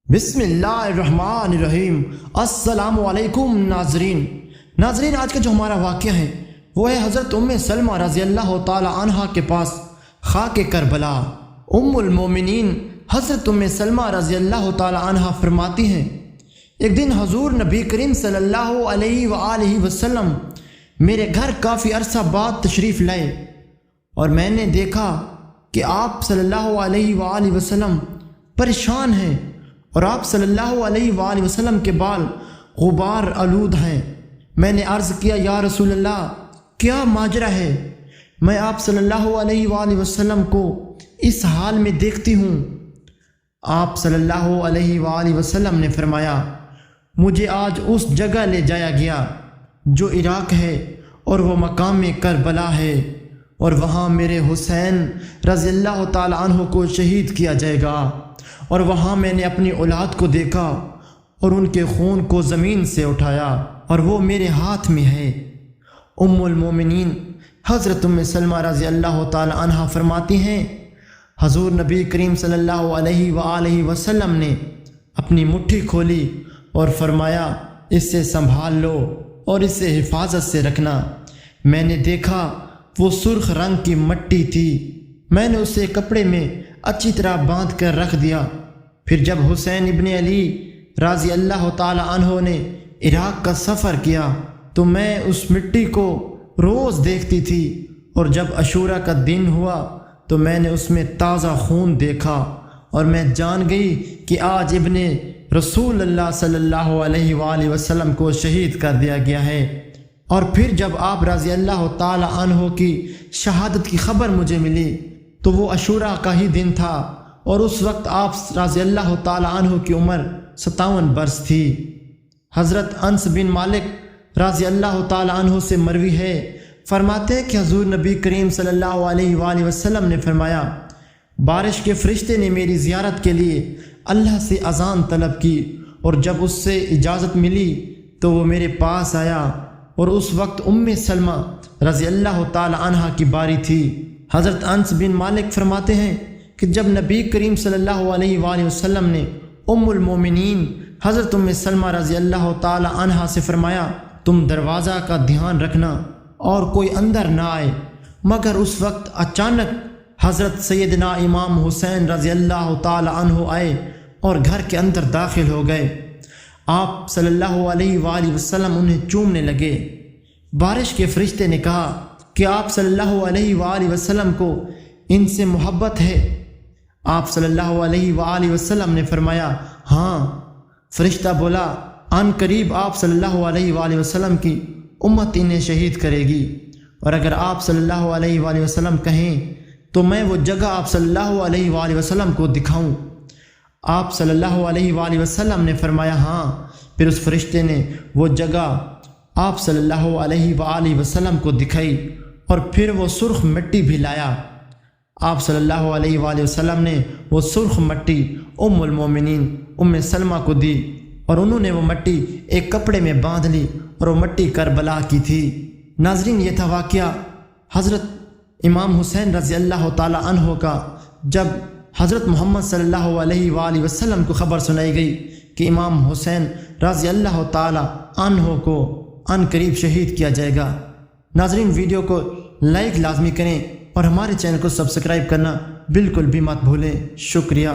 بسم اللہ الرحمن الرحیم۔ السلام علیکم ناظرین، آج کا جو ہمارا واقعہ ہے وہ ہے حضرت سلمہ رضی اللہ تعالی عنہ کے پاس خاک کربلا۔ المومنین حضرت سلمہ رضی اللہ تعالی عنہ فرماتی ہیں، ایک دن حضور نبی کریم صلی اللہ علیہ وآلہ وسلم میرے گھر کافی عرصہ بعد تشریف لائے اور میں نے دیکھا کہ آپ صلی اللہ علیہ وآلہ وسلم پریشان ہیں اور آپ صلی اللہ علیہ وآلہ وسلم کے بال غبار آلود ہیں۔ میں نے عرض کیا، یا رسول اللہ کیا ماجرا ہے؟ میں آپ صلی اللہ علیہ وآلہ وسلم کو اس حال میں دیکھتی ہوں۔ آپ صلی اللہ علیہ وآلہ وسلم نے فرمایا، مجھے آج اس جگہ لے جایا گیا جو عراق ہے اور وہ مقام کربلا ہے، اور وہاں میرے حسین رضی اللہ تعالی عنہ کو شہید کیا جائے گا، اور وہاں میں نے اپنی اولاد کو دیکھا اور ان کے خون کو زمین سے اٹھایا اور وہ میرے ہاتھ میں ہے۔ المومنین حضرت سلمہ رضی اللہ تعالی عنہ فرماتی ہیں، حضور نبی کریم صلی اللہ علیہ وآلہ وسلم نے اپنی مٹھی کھولی اور فرمایا، اس سے سنبھال لو اور اسے حفاظت سے رکھنا۔ میں نے دیکھا وہ سرخ رنگ کی مٹی تھی، میں نے اسے کپڑے میں اچھی طرح باندھ کر رکھ دیا۔ پھر جب حسین ابن علی رضی اللہ تعالی عنہ نے عراق کا سفر کیا تو میں اس مٹی کو روز دیکھتی تھی، اور جب عاشورہ کا دن ہوا تو میں نے اس میں تازہ خون دیکھا اور میں جان گئی کہ آج ابن رسول اللہ صلی اللہ علیہ وآلہ وسلم کو شہید کر دیا گیا ہے۔ اور پھر جب آپ رضی اللہ تعالی عنہ کی شہادت کی خبر مجھے ملی تو وہ عاشورہ کا ہی دن تھا، اور اس وقت آپ رضی اللہ تعالی عنہ کی عمر 57 برس تھی۔ حضرت انس بن مالک رضی اللہ تعالی عنہ سے مروی ہے، فرماتے ہیں کہ حضور نبی کریم صلی اللہ علیہ وآلہ وسلم نے فرمایا، بارش کے فرشتے نے میری زیارت کے لیے اللہ سے اذان طلب کی، اور جب اس سے اجازت ملی تو وہ میرے پاس آیا، اور اس وقت سلمہ رضی اللہ تعالی عنہ کی باری تھی۔ حضرت انس بن مالک فرماتے ہیں کہ جب نبی کریم صلی اللہ علیہ وآلہ وسلم نے المومنین حضرت سلمہ رضی اللہ تعالی عنہ سے فرمایا، تم دروازہ کا دھیان رکھنا اور کوئی اندر نہ آئے، مگر اس وقت اچانک حضرت سیدنا امام حسین رضی اللہ تعالی عنہ آئے اور گھر کے اندر داخل ہو گئے۔ آپ صلی اللہ علیہ وآلہ وسلم انہیں چومنے لگے۔ بارش کے فرشتے نے کہا کہ آپ صلی اللہ علیہ وآلہ وسلم کو ان سے محبت ہے؟ آپ صلی اللہ علیہ وآلہ وسلم نے فرمایا، ہاں۔ فرشتہ بولا، عن قریب آپ صلی اللہ علیہ وآلہ وسلم کی امت انہیں شہید کرے گی، اور اگر آپ صلی اللہ علیہ وآلہ وسلم کہیں تو میں وہ جگہ آپ صلی اللہ علیہ وآلہ وسلم کو دکھاؤں؟ آپ صلی اللہ علیہ وآلہ وسلم نے فرمایا، ہاں۔ پھر اس فرشتے نے وہ جگہ آپ صلی اللہ علیہ وآلہ وسلم کو دکھائی، اور پھر وہ سرخ مٹی بھی لایا۔ آپ صلی اللہ علیہ وآلہ وسلم نے وہ سرخ مٹی المومنین سلمہ کو دی، اور انہوں نے وہ مٹی ایک کپڑے میں باندھ لی، اور وہ مٹی کربلا کی تھی۔ ناظرین، یہ تھا واقعہ حضرت امام حسین رضی اللہ تعالی عنہ کا، جب حضرت محمد صلی اللہ علیہ وآلہ وسلم کو خبر سنائی گئی کہ امام حسین رضی اللہ تعالی عنہ کو عن قریب شہید کیا جائے گا۔ ناظرین، ویڈیو کو لائک لازمی کریں اور ہمارے چینل کو سبسکرائب کرنا بالکل بھی مت بھولیں۔ شکریہ۔